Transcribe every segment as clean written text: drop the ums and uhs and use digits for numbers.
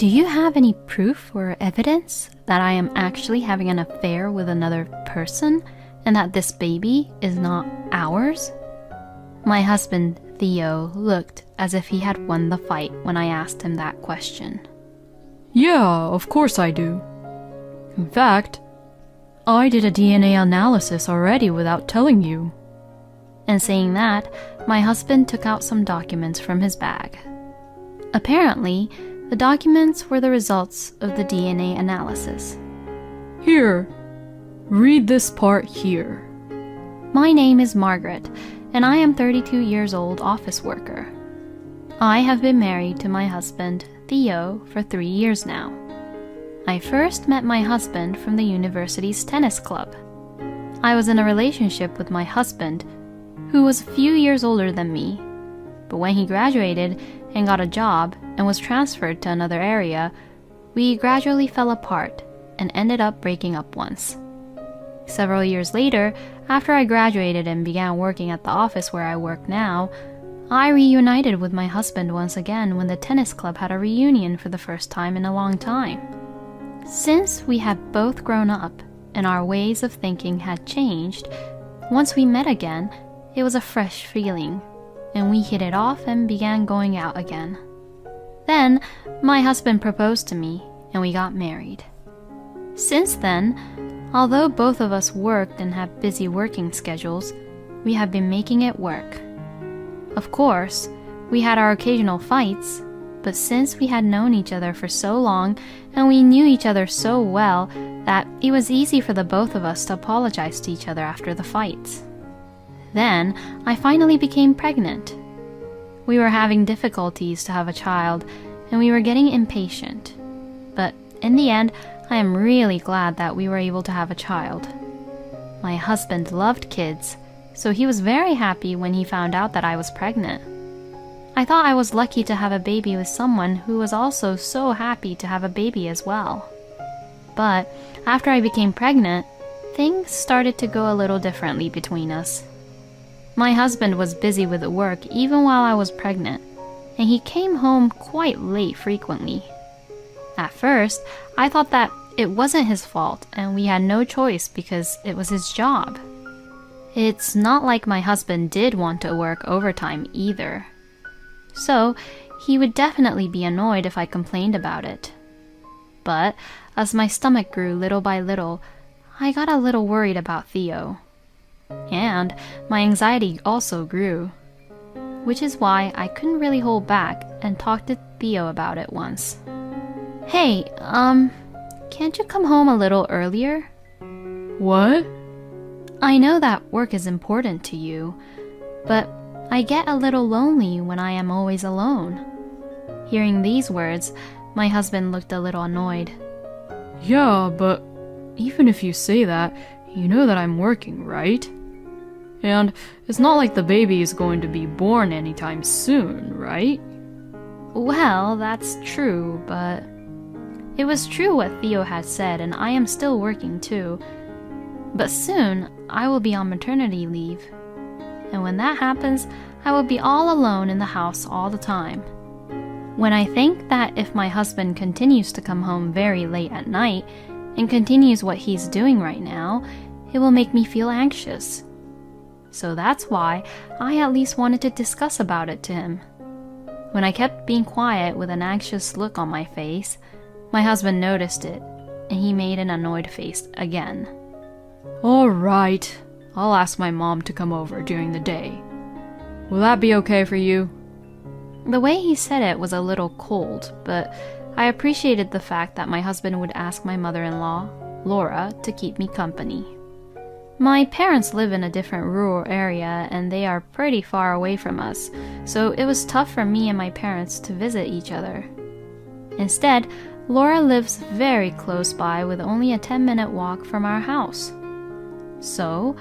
Do you have any proof or evidence that I am actually having an affair with another person and that this baby is not ours? My husband, Theo, looked as if he had won the fight when I asked him that question. Yeah, of course I do. In fact, I did a DNA analysis already without telling you. And saying that, my husband took out some documents from his bag. Apparently, the documents were the results of the DNA analysis. Here, read this part here. My name is Margaret, and I am 32 years old office worker. I have been married to my husband, Theo, for 3 years now. I first met my husband from the university's tennis club. I was in a relationship with my husband, who was a few years older than me, but when he graduated and got a job and was transferred to another area, we gradually fell apart and ended up breaking up once. Several years later, after I graduated and began working at the office where I work now, I reunited with my husband once again when the tennis club had a reunion for the first time in a long time. Since we had both grown up and our ways of thinking had changed, once we met again, it was a fresh feeling, and we hit it off and began going out again. Then, my husband proposed to me, and we got married. Since then, although both of us worked and have busy working schedules, we have been making it work. Of course, we had our occasional fights, but since we had known each other for so long and we knew each other so well that it was easy for the both of us to apologize to each other after the fights. Then, I finally became pregnant. We were having difficulties to have a child, and we were getting impatient. But in the end, I am really glad that we were able to have a child. My husband loved kids, so he was very happy when he found out that I was pregnant. I thought I was lucky to have a baby with someone who was also so happy to have a baby as well. But after I became pregnant, things started to go a little differently between us. My husband was busy with work even while I was pregnant, and he came home quite late frequently. At first, I thought that it wasn't his fault and we had no choice because it was his job. It's not like my husband did want to work overtime either. So, he would definitely be annoyed if I complained about it. But as my stomach grew little by little, I got a little worried about Theo. And my anxiety also grew, which is why I couldn't really hold back and talked to Theo about it once. Hey, can't you come home a little earlier? What? I know that work is important to you, but I get a little lonely when I am always alone. Hearing these words, my husband looked a little annoyed. Yeah, but even if you say that, you know that I'm working, right? And it's not like the baby is going to be born anytime soon, right? Well, that's true, but it was true what Theo had said, and I am still working too. But soon, I will be on maternity leave. And when that happens, I will be all alone in the house all the time. When I think that if my husband continues to come home very late at night and continues what he's doing right now, it will make me feel anxious. So that's why I at least wanted to discuss about it to him. When I kept being quiet with an anxious look on my face, my husband noticed it, and he made an annoyed face again. All right, I'll ask my mom to come over during the day. Will that be okay for you? The way he said it was a little cold, but I appreciated the fact that my husband would ask my mother-in-law, Laura, to keep me company. My parents live in a different rural area and they are pretty far away from us, so it was tough for me and my parents to visit each other. Instead, Laura lives very close by with only a 10-minute walk from our house. So,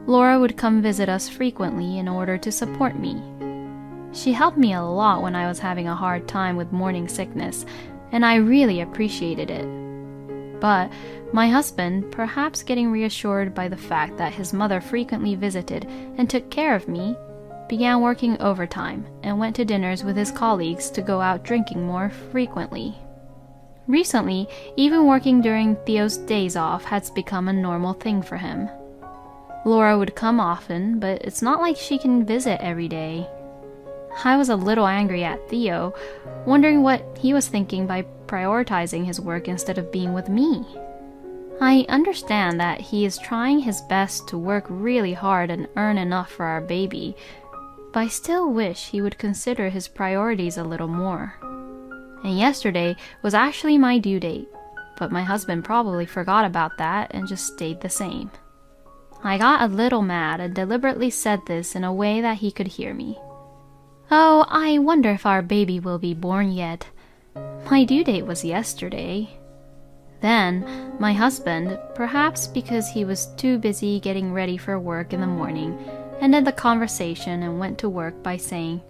Laura would come visit us frequently in order to support me. She helped me a lot when I was having a hard time with morning sickness, and I really appreciated it. But my husband, perhaps getting reassured by the fact that his mother frequently visited and took care of me, began working overtime and went to dinners with his colleagues to go out drinking more frequently. Recently, even working during Theo's days off has become a normal thing for him. Laura would come often, but it's not like she can visit every day. I was a little angry at Theo, wondering what he was thinking by prioritizing his work instead of being with me. I understand that he is trying his best to work really hard and earn enough for our baby, but I still wish he would consider his priorities a little more. And yesterday was actually my due date, but my husband probably forgot about that and just stayed the same. I got a little mad and deliberately said this in a way that he could hear me. "Oh, I wonder if our baby will be born yet. My due date was yesterday." Then, my husband, perhaps because he was too busy getting ready for work in the morning, ended the conversation and went to work by saying,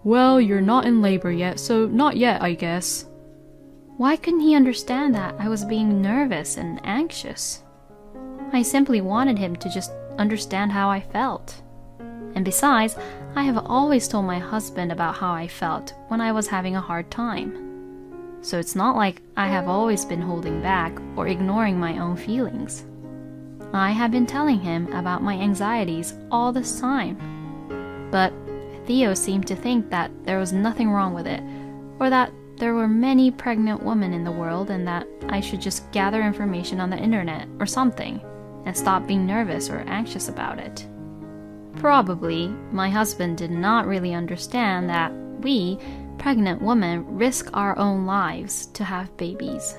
"Well, you're not in labor yet, so not yet, I guess." Why couldn't he understand that I was being nervous and anxious? I simply wanted him to just understand how I felt. And besides, I have always told my husband about how I felt when I was having a hard time. So it's not like I have always been holding back or ignoring my own feelings. I have been telling him about my anxieties all this time. But Theo seemed to think that there was nothing wrong with it, or that there were many pregnant women in the world and that I should just gather information on the internet or something and stop being nervous or anxious about it. Probably, my husband did not really understand that we, pregnant women, risk our own lives to have babies.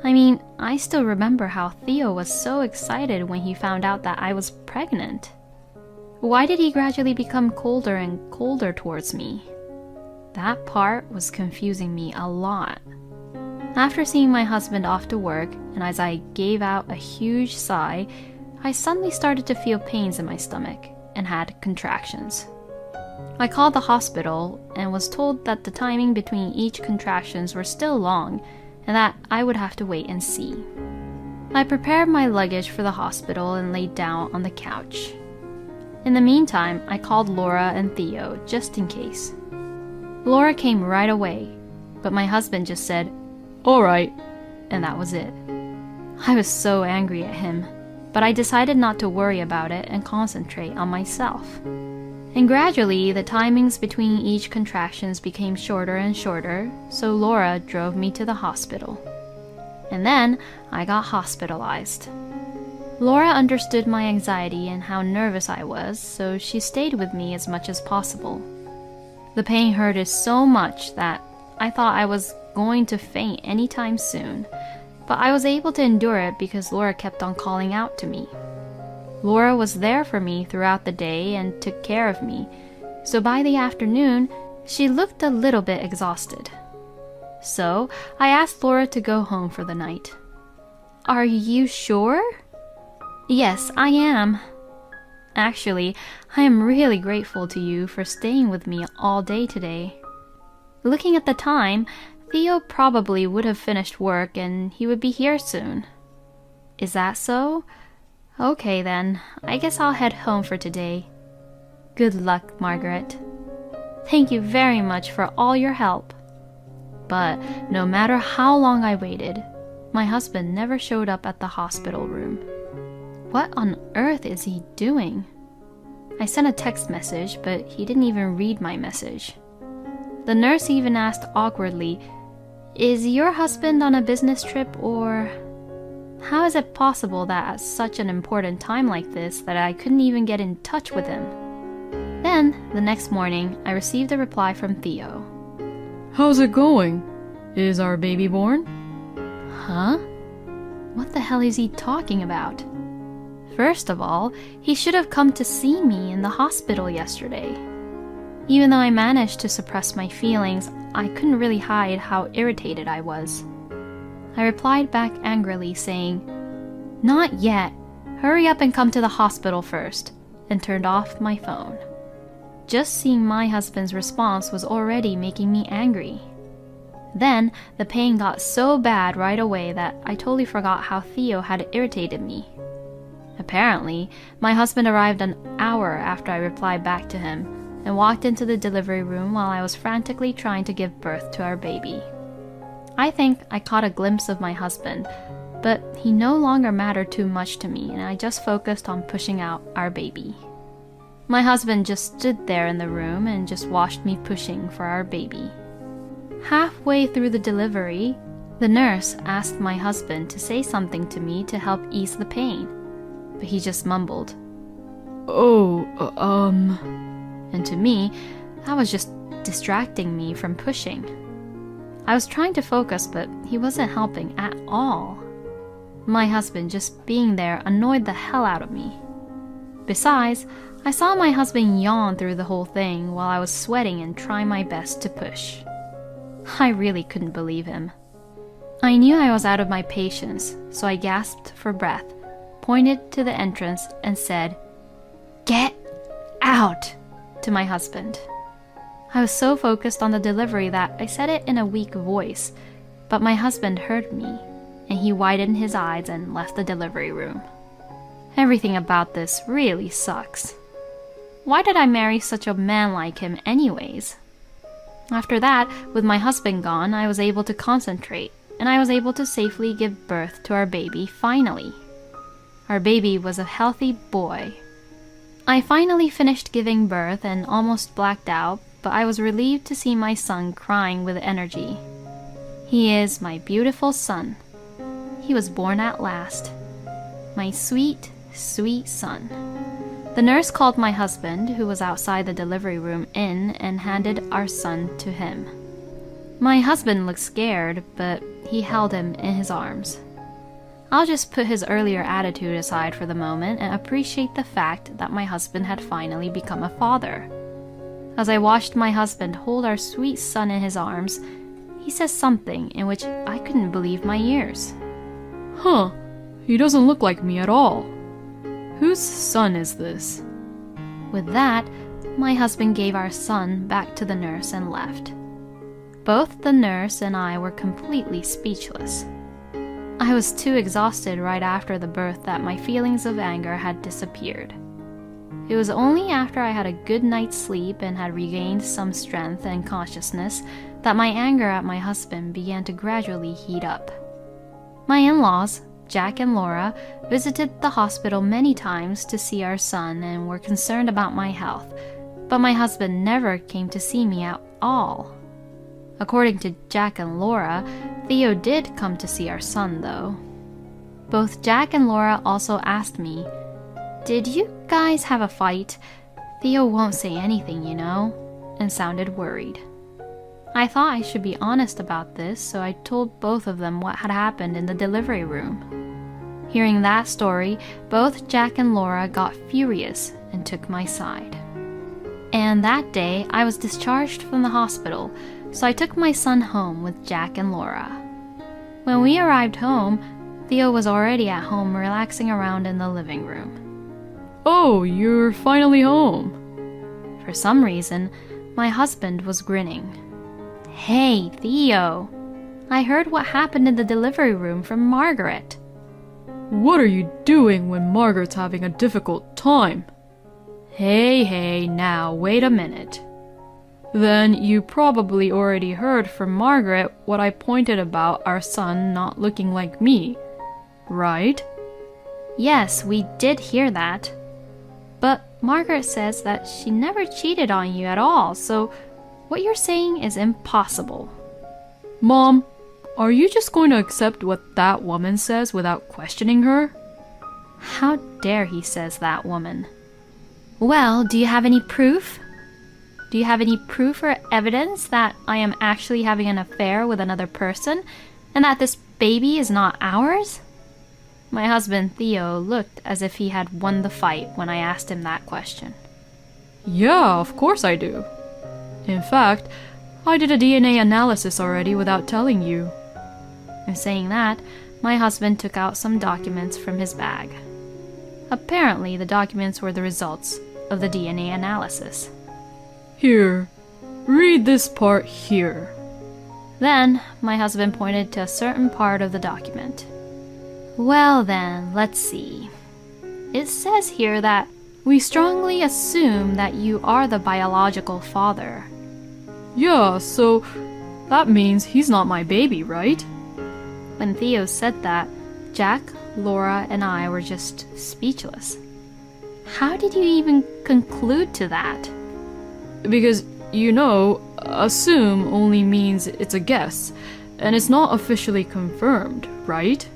I mean, I still remember how Theo was so excited when he found out that I was pregnant. Why did he gradually become colder and colder towards me? That part was confusing me a lot. After seeing my husband off to work, and as I gave out a huge sigh, I suddenly started to feel pains in my stomach and had contractions. I called the hospital and was told that the timing between each contractions were still long and that I would have to wait and see. I prepared my luggage for the hospital and laid down on the couch. In the meantime, I called Laura and Theo just in case. Laura came right away, but my husband just said, "All right," and that was it. I was so angry at him, but I decided not to worry about it and concentrate on myself. And gradually, the timings between each contractions became shorter and shorter, so Laura drove me to the hospital. And then I got hospitalized. Laura understood my anxiety and how nervous I was, so she stayed with me as much as possible. The pain hurted so much that I thought I was going to faint anytime soon, but I was able to endure it because Laura kept on calling out to me. Laura was there for me throughout the day and took care of me, so by the afternoon, she looked a little bit exhausted. So I asked Laura to go home for the night. "Are you sure?" "Yes, I am. Actually, I am really grateful to you for staying with me all day today." Looking at the time, Theo probably would have finished work and he would be here soon. "Is that so? Okay then, I guess I'll head home for today. Good luck, Margaret. Thank you very much for all your help." But no matter how long I waited, my husband never showed up at the hospital room. What on earth is he doing? I sent a text message, but he didn't even read my message. The nurse even asked awkwardly, "Is your husband on a business trip or..." How is it possible that at such an important time like this that I couldn't even get in touch with him? Then, the next morning, I received a reply from Theo. "How's it going? Is our baby born?" Huh? What the hell is he talking about? First of all, he should have come to see me in the hospital yesterday. Even though I managed to suppress my feelings, I couldn't really hide how irritated I was. I replied back angrily saying, "Not yet. Hurry up and come to the hospital first," and turned off my phone. Just seeing my husband's response was already making me angry. Then, the pain got so bad right away that I totally forgot how Theo had irritated me. Apparently, my husband arrived an hour after I replied back to him and walked into the delivery room while I was frantically trying to give birth to our baby. I think I caught a glimpse of my husband, but he no longer mattered too much to me, and I just focused on pushing out our baby. My husband just stood there in the room and just watched me pushing for our baby. Halfway through the delivery, the nurse asked my husband to say something to me to help ease the pain, but he just mumbled, and to me, that was just distracting me from pushing. I was trying to focus, but he wasn't helping at all. My husband just being there annoyed the hell out of me. Besides, I saw my husband yawn through the whole thing while I was sweating and trying my best to push. I really couldn't believe him. I knew I was out of my patience, so I gasped for breath, pointed to the entrance, and said, "Get out!" to my husband. I was so focused on the delivery that I said it in a weak voice, but my husband heard me, and he widened his eyes and left the delivery room. Everything about this really sucks. Why did I marry such a man like him anyways? After that, with my husband gone, I was able to concentrate, and I was able to safely give birth to our baby finally. Our baby was a healthy boy. I finally finished giving birth and almost blacked out, but I was relieved to see my son crying with energy. He is my beautiful son. He was born at last. My sweet, sweet son. The nurse called my husband, who was outside the delivery room, in and handed our son to him. My husband looked scared, but he held him in his arms. I'll just put his earlier attitude aside for the moment and appreciate the fact that my husband had finally become a father. As I watched my husband hold our sweet son in his arms, he says something in which I couldn't believe my ears. Huh, he doesn't look like me at all. Whose son is this? With that, my husband gave our son back to the nurse and left. Both the nurse and I were completely speechless. I was too exhausted right after the birth that my feelings of anger had disappeared. It was only after I had a good night's sleep and had regained some strength and consciousness that my anger at my husband began to gradually heat up. My in-laws, Jack and Laura, visited the hospital many times to see our son and were concerned about my health, but my husband never came to see me at all. According to Jack and Laura, Theo did come to see our son, though. Both Jack and Laura also asked me, "Did you guys have a fight? Theo won't say anything, you know," and sounded worried. I thought I should be honest about this, so I told both of them what had happened in the delivery room. Hearing that story, both Jack and Laura got furious and took my side. And that day, I was discharged from the hospital, so I took my son home with Jack and Laura. When we arrived home, Theo was already at home relaxing around in the living room. Oh, you're finally home. For some reason, my husband was grinning. "Hey, Theo, I heard what happened in the delivery room from Margaret." What are you doing when Margaret's having a difficult time? Hey, now, wait a minute. Then you probably already heard from Margaret what I pointed about our son not looking like me, right? Yes, we did hear that. But Margaret says that she never cheated on you at all, so what you're saying is impossible. Mom, are you just going to accept what that woman says without questioning her? How dare he says that woman? Well, do you have any proof? Do you have any proof or evidence that I am actually having an affair with another person and that this baby is not ours? My husband Theo looked as if he had won the fight when I asked him that question. Yeah, of course I do. In fact, I did a DNA analysis already without telling you. In saying that, my husband took out some documents from his bag. Apparently, the documents were the results of the DNA analysis. Here, read this part here. Then, my husband pointed to a certain part of the document. Well then, let's see. It says here that we strongly assume that you are the biological father. Yeah, so that means he's not my baby, right? When Theo said that, Jack, Laura, and I were just speechless. How did you even conclude to that? Because, assume only means it's a guess, and it's not officially confirmed, right?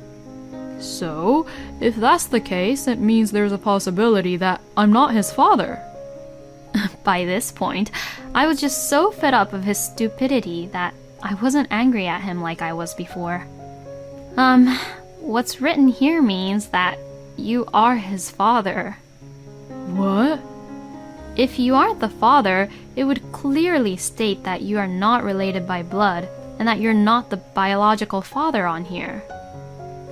So, if that's the case, it means there's a possibility that I'm not his father. By this point, I was just so fed up of his stupidity that I wasn't angry at him like I was before. What's written here means that you are his father. What? If you aren't the father, it would clearly state that you are not related by blood and that you're not the biological father on here.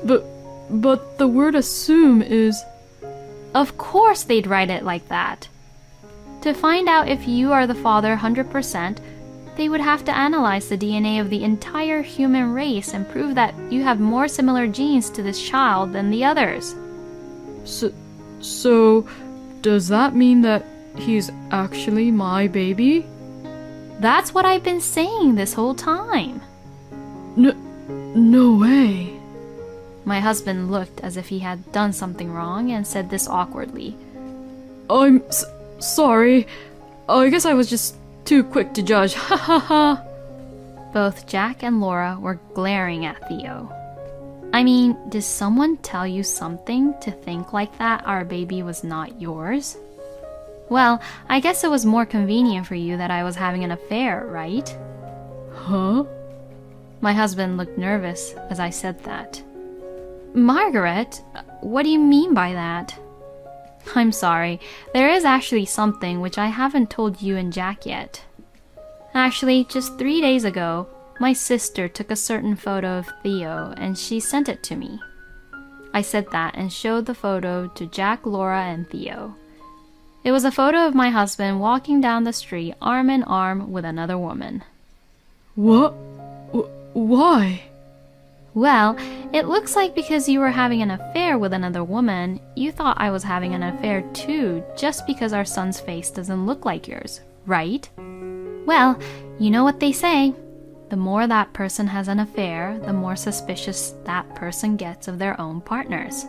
But the word assume is... Of course they'd write it like that. To find out if you are the father 100%, they would have to analyze the DNA of the entire human race and prove that you have more similar genes to this child than the others. So, does that mean that he's actually my baby? That's what I've been saying this whole time. No way. My husband looked as if he had done something wrong and said this awkwardly. I'm sorry. I guess I was just too quick to judge. Ha ha ha. Both Jack and Laura were glaring at Theo. I mean, did someone tell you something to think like that our baby was not yours? Well, I guess it was more convenient for you that I was having an affair, right? Huh? My husband looked nervous as I said that. Margaret, what do you mean by that? I'm sorry, there is actually something which I haven't told you and Jack yet. Actually, just 3 days ago, my sister took a certain photo of Theo and she sent it to me. I said that and showed the photo to Jack, Laura, and Theo. It was a photo of my husband walking down the street arm in arm with another woman. What? Why? Well, it looks like because you were having an affair with another woman, you thought I was having an affair too, just because our son's face doesn't look like yours, right? Well, you know what they say. The more that person has an affair, the more suspicious that person gets of their own partners.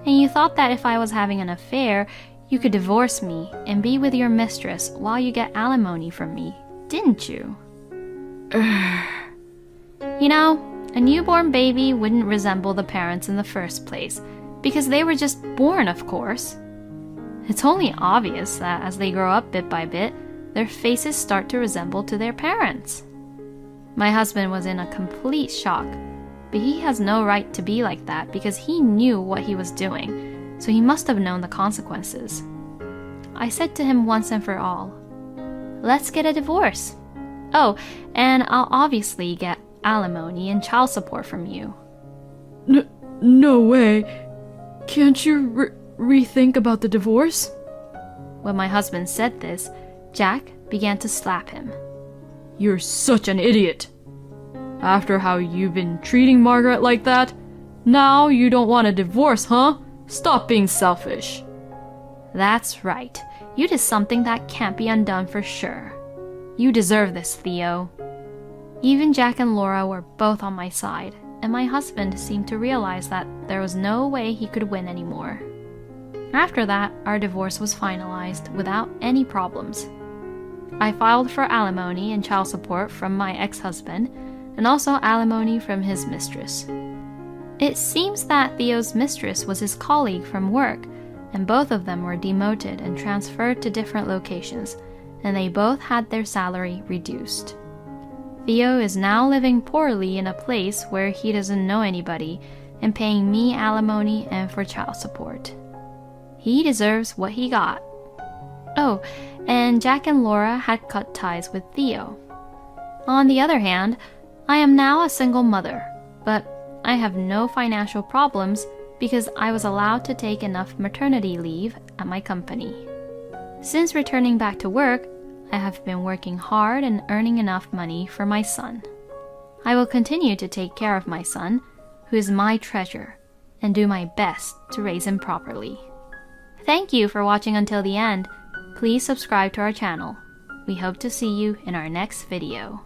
And you thought that if I was having an affair, you could divorce me and be with your mistress while you get alimony from me, didn't you? You know, a newborn baby wouldn't resemble the parents in the first place, because they were just born, of course. It's only obvious that as they grow up bit by bit, their faces start to resemble to their parents. My husband was in a complete shock, but he has no right to be like that because he knew what he was doing, so he must have known the consequences. I said to him once and for all, let's get a divorce. Oh, and I'll obviously get alimony and child support from you. No way. Can't you rethink about the divorce? When my husband said this, Jack began to slap him. You're such an idiot. After how you've been treating Margaret like that, now you don't want a divorce, huh? Stop being selfish. That's right. You did something that can't be undone for sure. You deserve this, Theo. Even Jack and Laura were both on my side, and my husband seemed to realize that there was no way he could win anymore. After that, our divorce was finalized without any problems. I filed for alimony and child support from my ex-husband, and also alimony from his mistress. It seems that Theo's mistress was his colleague from work, and both of them were demoted and transferred to different locations, and they both had their salary reduced. Theo is now living poorly in a place where he doesn't know anybody and paying me alimony and for child support. He deserves what he got. Oh, and Jack and Laura had cut ties with Theo. On the other hand, I am now a single mother, but I have no financial problems because I was allowed to take enough maternity leave at my company. Since returning back to work, I have been working hard and earning enough money for my son. I will continue to take care of my son, who is my treasure, and do my best to raise him properly. Thank you for watching until the end. Please subscribe to our channel. We hope to see you in our next video.